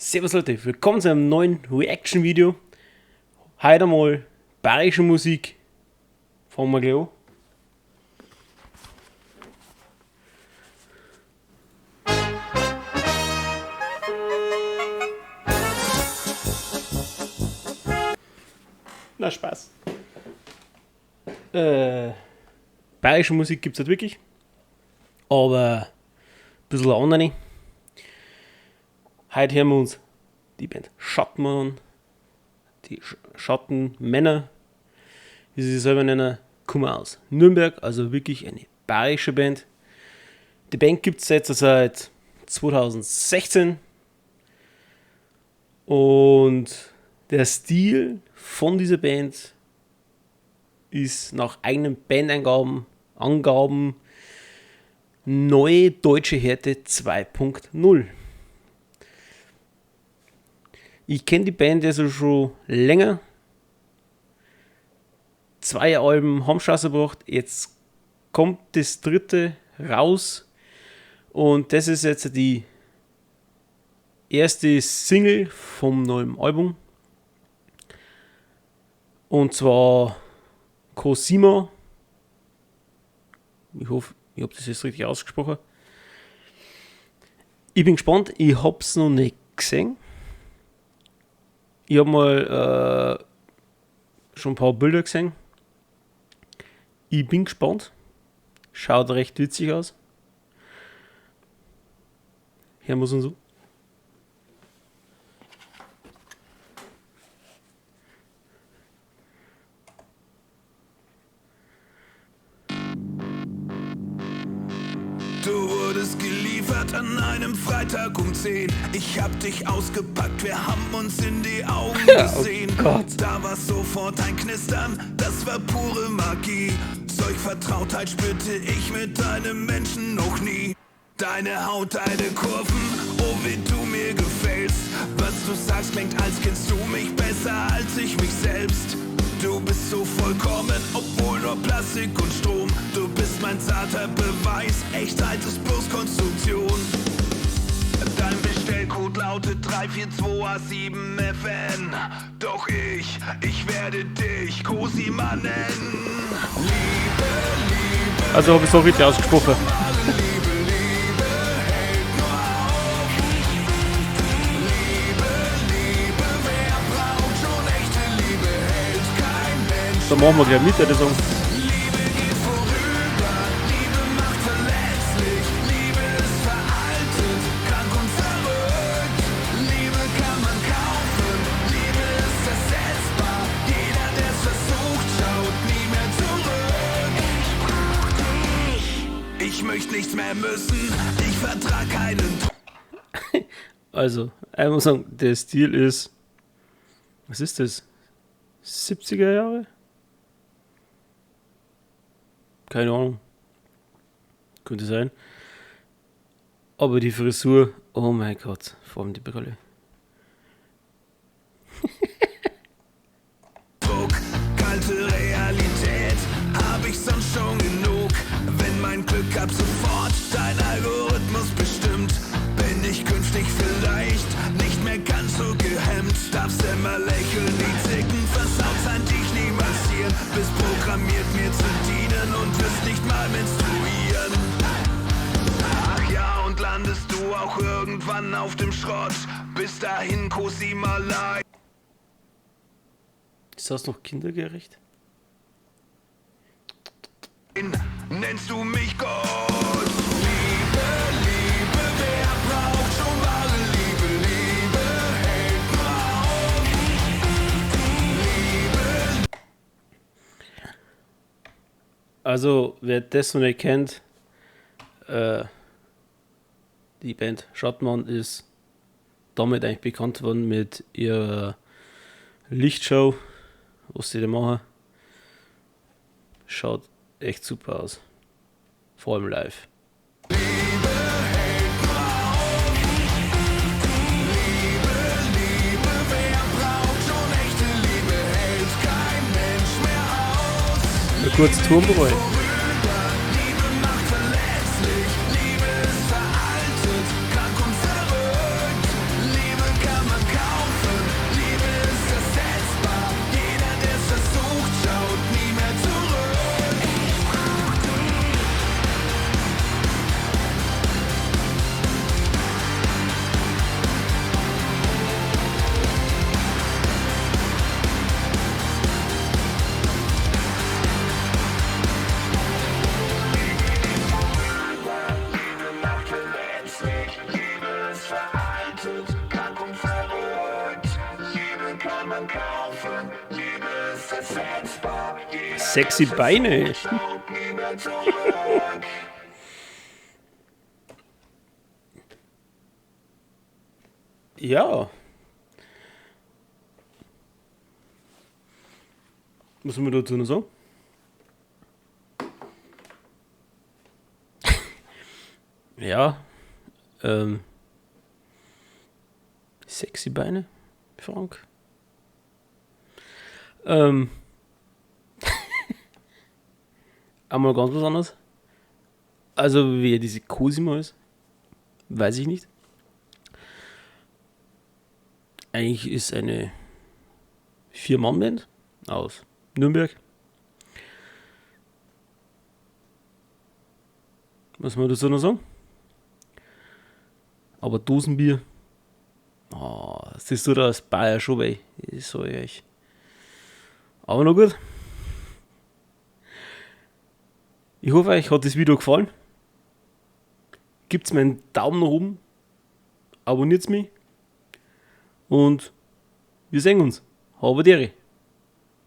Servus Leute, willkommen zu einem neuen Reaction-Video. Heute einmal bayerische Musik. Fangen wir gleich an. Na, Spaß. Bayerische Musik gibt es nicht wirklich, aber ein bisschen andere. Heute hören wir uns die Band Schattenmann, die Schattenmänner, wie sie sich selber nennen, kommen aus Nürnberg, also wirklich eine bayerische Band. Die Band gibt es jetzt seit 2016 und der Stil von dieser Band ist nach eigenen Bandangaben neue deutsche Härte 2.0. Ich kenne die Band also schon länger. 2 Alben haben sie rausgebracht. Jetzt kommt das 3. raus. Und das ist jetzt die erste Single vom neuen Album. Und zwar Cosima. Ich hoffe, ich habe das jetzt richtig ausgesprochen. Ich bin gespannt. Ich habe es noch nicht gesehen. Ich habe mal schon ein paar Bilder gesehen. Ich bin gespannt. Schaut recht witzig aus. Hören wir es uns an. Du wurdest geliefert an einem Freitag um 10. Ich hab dich ausgepackt, wir haben uns in die Augen gesehen. Oh Gott. Da war sofort ein Knistern, das war pure Magie. Solch Vertrautheit spürte ich mit deinem Menschen noch nie. Deine Haut, deine Kurven, oh wie du mir gefällst. Was du sagst klingt, als kennst du mich besser als ich mich selbst. Du bist so vollkommen, obwohl nur Plastik und Strom. Du bist mein zarter Beweis, Echtheit ist bloß Konstruktion. Dein Bestellcode lautet 342A7FN. Doch ich werde dich Cosima nennen. Liebe, Liebe. Also habe ich es auch richtig ausgesprochen. Da machen wir gleich mit, der Song. Liebe geht vorüber, Liebe macht verletzlich, Liebe ist veraltet, krank und verrückt. Liebe kann man kaufen, Liebe ist ersetzbar. Jeder, der's versucht, schaut nie mehr zurück. Ich brauch dich. Ich möchte nichts mehr müssen, ich vertrag keinen Druck. Also, ich muss sagen, der Stil ist. Was ist das? 70er Jahre? Keine Ahnung. Könnte sein. Aber die Frisur, oh mein Gott, vor allem die Brille. Kalte Realität, hab ich sonst schon genug. Wenn mein Glück ab sofort dein Algorithmus bestimmt, bin ich künftig vielleicht nicht mehr ganz so gehemmt. Darfst immer lächeln, nie zicken, versaut sein, dich nie massieren. Bist programmiert mir zu dienen und wirst nicht mal menstruieren. Ach ja, und landest du auch irgendwann auf dem Schrott. Bis dahin Cosima leid. Ist das noch kindergerecht? Nennst du mich Gott? Liebe, Liebe, wer braucht schon wahre Liebe? Liebe hält nur auf. Liebe. Also, wer das noch nicht kennt, die Band Schattenmann ist damit eigentlich bekannt worden mit ihrer Lichtshow, was sie da machen. Schaut echt super aus. Vor allem live. Eine kurze Turmbereue. Liebe Sexy Beine. Ja. Was soll man dazu noch sagen? Ja. Sexy Beine, Frank. Einmal ganz was anderes. Also, wer diese Cosima ist, weiß ich nicht. Eigentlich ist eine 4-Mann-Band aus Nürnberg. Was soll man dazu noch sagen? Aber Dosenbier. Das tut das Bayer schon weh. Ich sag euch. Aber na gut. Ich hoffe, euch hat das Video gefallen. Gebt mir einen Daumen nach oben. Abonniert mich. Und wir sehen uns. Habe Dere.